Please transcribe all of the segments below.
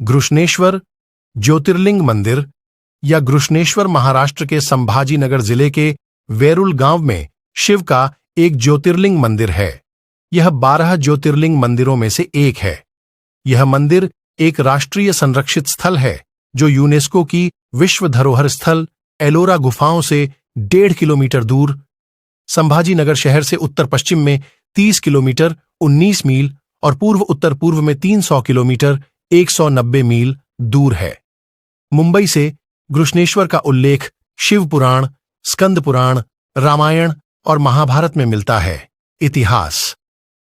घृष्णेश्वर ज्योतिर्लिंग मंदिर या घृष्णेश्वर महाराष्ट्र के संभाजीनगर जिले के वेरुल गांव में शिव का एक ज्योतिर्लिंग मंदिर है। यह 12 ज्योतिर्लिंग मंदिरों में से एक है। यह मंदिर एक राष्ट्रीय संरक्षित स्थल है जो यूनेस्को की विश्व धरोहर स्थल एलोरा गुफाओं से 1.5 किलोमीटर दूर, संभाजीनगर शहर से उत्तर पश्चिम में 30 किलोमीटर 19 मील और पूर्व उत्तर पूर्व में 300 किलोमीटर 190 मील दूर है। मुंबई से घृष्णेश्वर का उल्लेख शिव पुराण, स्कंद पुराण, रामायण और महाभारत में मिलता है। इतिहास।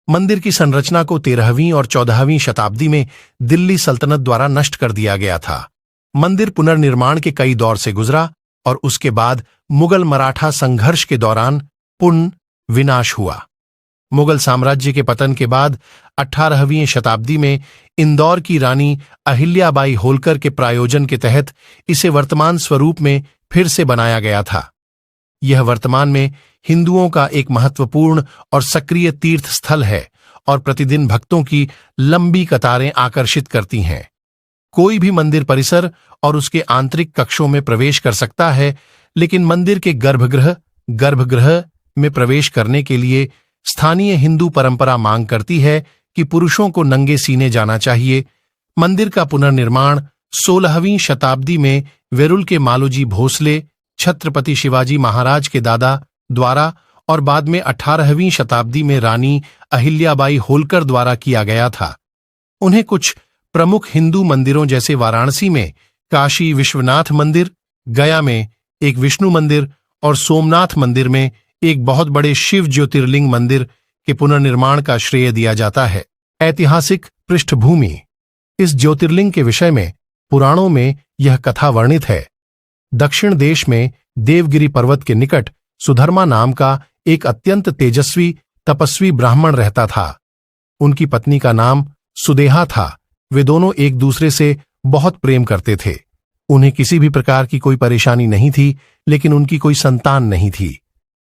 मंदिर की संरचना को 13वीं और 14वीं शताब्दी में दिल्ली सल्तनत द्वारा नष्ट कर दिया गया था। मंदिर पुनर्निर्माण के कई दौर से गुजरा और उसके बाद मुगल मराठा संघर्ष के दौरान पुनः विनाश हुआ। मुगल साम्राज्य के पतन के बाद 18वीं शताब्दी में इंदौर की रानी अहिल्याबाई होलकर के प्रायोजन के तहत इसे वर्तमान स्वरूप में फिर से बनाया गया था। यह वर्तमान में हिंदुओं का एक महत्वपूर्ण और सक्रिय तीर्थ स्थल है और प्रतिदिन भक्तों की लंबी कतारें आकर्षित करती हैं। कोई भी मंदिर परिसर और उसके आंतरिक कक्षों में प्रवेश कर सकता है, लेकिन मंदिर के गर्भगृह में प्रवेश करने के लिए स्थानीय हिंदू परंपरा मांग करती है कि पुरुषों को नंगे सीने जाना चाहिए। मंदिर का पुनर्निर्माण 16वीं शताब्दी में वेरुल के मालोजी भोसले, छत्रपति शिवाजी महाराज के दादा द्वारा और बाद में 18वीं शताब्दी में रानी अहिल्याबाई होलकर द्वारा किया गया था। उन्हें कुछ प्रमुख हिंदू मंदिरों जैसे वाराणसी में काशी विश्वनाथ मंदिर, गया में एक विष्णु मंदिर और सोमनाथ मंदिर में एक बहुत बड़े शिव ज्योतिर्लिंग मंदिर के पुनर्निर्माण का श्रेय दिया जाता है। ऐतिहासिक पृष्ठभूमि। इस ज्योतिर्लिंग के विषय में पुराणों में यह कथा वर्णित है। दक्षिण देश में देवगिरी पर्वत के निकट सुधर्मा नाम का एक अत्यंत तेजस्वी तपस्वी ब्राह्मण रहता था। उनकी पत्नी का नाम सुदेहा था। वे दोनों एक दूसरे से बहुत प्रेम करते थे। उन्हें किसी भी प्रकार की कोई परेशानी नहीं थी, लेकिन उनकी कोई संतान नहीं थी।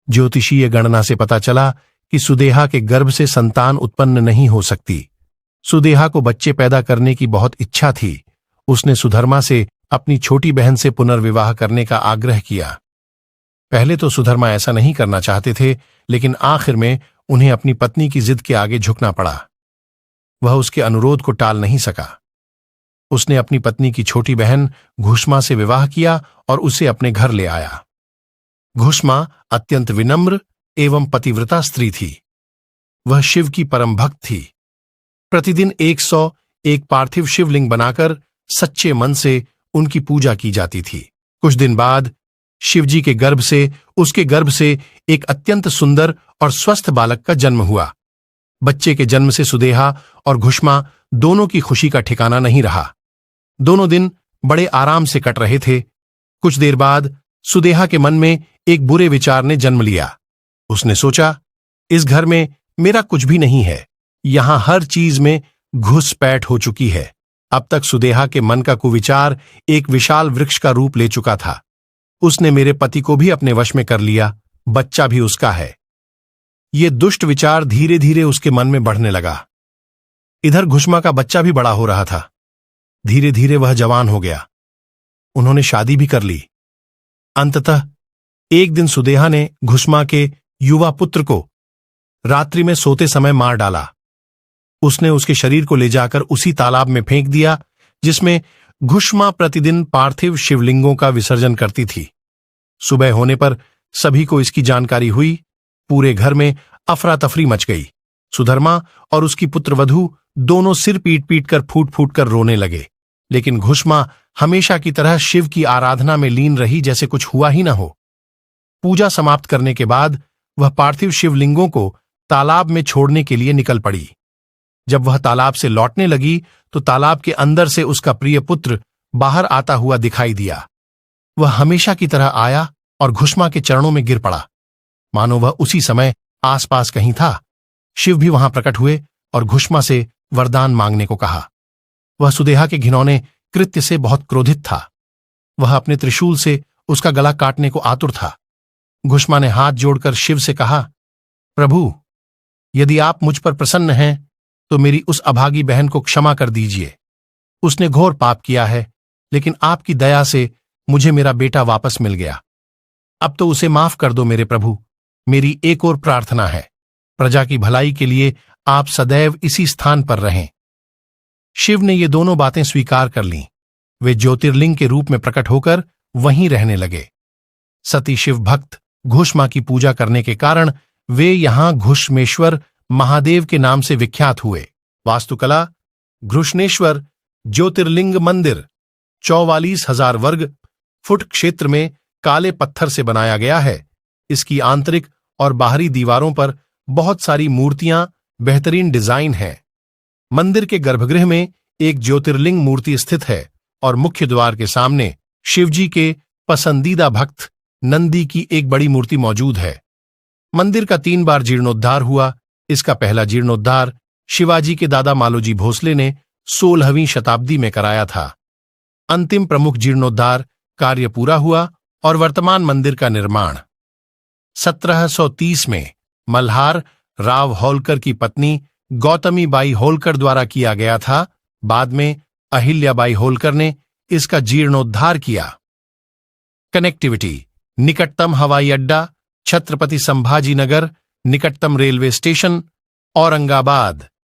ज्योतिषीय गणना से पता चला कि सुदेहा के गर्भ से संतान उत्पन्न नहीं हो सकती। सुदेहा को बच्चे पैदा करने की बहुत इच्छा थी। उसने सुधर्मा से अपनी छोटी बहन से पुनर्विवाह करने का आग्रह किया। पहले तो सुधर्मा ऐसा नहीं करना चाहते थे, लेकिन आखिर में उन्हें अपनी पत्नी की जिद के आगे झुकना पड़ा। वह उसके अनुरोध को टाल नहीं सका। उसने अपनी पत्नी की छोटी बहन घुष्मा से विवाह किया और उसे अपने घर ले आया। घुष्मा अत्यंत विनम्र एवं पतिव्रता स्त्री थी। वह शिव की परम भक्त थी। प्रतिदिन 101 पार्थिव शिवलिंग बनाकर सच्चे मन से उनकी पूजा की जाती थी। कुछ दिन बाद शिवजी के उसके गर्भ से एक अत्यंत सुंदर और स्वस्थ बालक का जन्म हुआ। बच्चे के जन्म से सुदेहा और घुष्मा दोनों की खुशी का ठिकाना नहीं रहा। दोनों दिन बड़े आराम से कट रहे थे। कुछ देर बाद सुदेहा के मन में एक बुरे विचार ने जन्म लिया। उसने सोचा, इस घर में मेरा कुछ भी नहीं है। यहां हर चीज में घुसपैठ हो चुकी है। अब तक सुदेहा के मन का कुविचार एक विशाल वृक्ष का रूप ले चुका था। उसने मेरे पति को भी अपने वश में कर लिया, बच्चा भी उसका है। ये दुष्ट विचार धीरे धीरे उसके मन में बढ़ने लगा। इधर घुष्मा का बच्चा भी बड़ा हो रहा था। धीरे धीरे वह जवान हो गया। उन्होंने शादी भी कर ली। अंततः एक दिन सुदेहा ने घुष्मा के युवा पुत्र को रात्रि में सोते समय मार डाला। उसने उसके शरीर को ले जाकर उसी तालाब में फेंक दिया जिसमें घुष्मा प्रतिदिन पार्थिव शिवलिंगों का विसर्जन करती थी। सुबह होने पर सभी को इसकी जानकारी हुई। पूरे घर में अफरा तफरी मच गई। सुधर्मा और उसकी पुत्रवधू दोनों सिर पीट पीट कर फूट फूट कर रोने लगे, लेकिन घुष्मा हमेशा की तरह शिव की आराधना में लीन रही, जैसे कुछ हुआ ही न हो। पूजा समाप्त करने के बाद वह पार्थिव शिवलिंगों को तालाब में छोड़ने के लिए निकल पड़ी। जब वह तालाब से लौटने लगी तो तालाब के अंदर से उसका प्रिय पुत्र बाहर आता हुआ दिखाई दिया। वह हमेशा की तरह आया और घुष्मा के चरणों में गिर पड़ा, मानो वह उसी समय आसपास कहीं था। शिव भी वहां प्रकट हुए और घुष्मा से वरदान मांगने को कहा। वह सुदेहा के घिनौने कृत्य से बहुत क्रोधित था। वह अपने त्रिशूल से उसका गला काटने को आतुर था। घुष्मा ने हाथ जोड़कर शिव से कहा, प्रभु, यदि आप मुझ पर प्रसन्न हैं तो मेरी उस अभागी बहन को क्षमा कर दीजिए। उसने घोर पाप किया है, लेकिन आपकी दया से मुझे मेरा बेटा वापस मिल गया। अब तो उसे माफ कर दो मेरे प्रभु। मेरी एक और प्रार्थना है, प्रजा की भलाई के लिए आप सदैव इसी स्थान पर रहें। शिव ने ये दोनों बातें स्वीकार कर लीं। वे ज्योतिर्लिंग के रूप में प्रकट होकर वहीं रहने लगे। सती शिव भक्त घुष मां की पूजा करने के कारण वे यहां घुष्मेश्वर महादेव के नाम से विख्यात हुए। वास्तुकला: घृष्णेश्वर ज्योतिर्लिंग मंदिर 44,000 वर्ग फुट क्षेत्र में काले पत्थर से बनाया गया है। इसकी आंतरिक और बाहरी दीवारों पर बहुत सारी मूर्तियां बेहतरीन डिजाइन हैं। मंदिर के गर्भगृह में एक ज्योतिर्लिंग मूर्ति स्थित है और मुख्य द्वार के सामने शिवजी के पसंदीदा भक्त नंदी की एक बड़ी मूर्ति मौजूद है। मंदिर का 3 बार जीर्णोद्धार हुआ। इसका पहला जीर्णोद्धार शिवाजी के दादा मालोजी भोसले ने 16वीं शताब्दी में कराया था। अंतिम प्रमुख जीर्णोद्धार कार्य पूरा हुआ और वर्तमान मंदिर का निर्माण 1730 में मल्हार राव होलकर की पत्नी गौतमी बाई होलकर द्वारा किया गया था। बाद में अहिल्याबाई होलकर ने इसका जीर्णोद्धार किया। कनेक्टिविटी: निकटतम हवाई अड्डा छत्रपति संभाजी नगर, निकटतम रेलवे स्टेशन औरंगाबाद।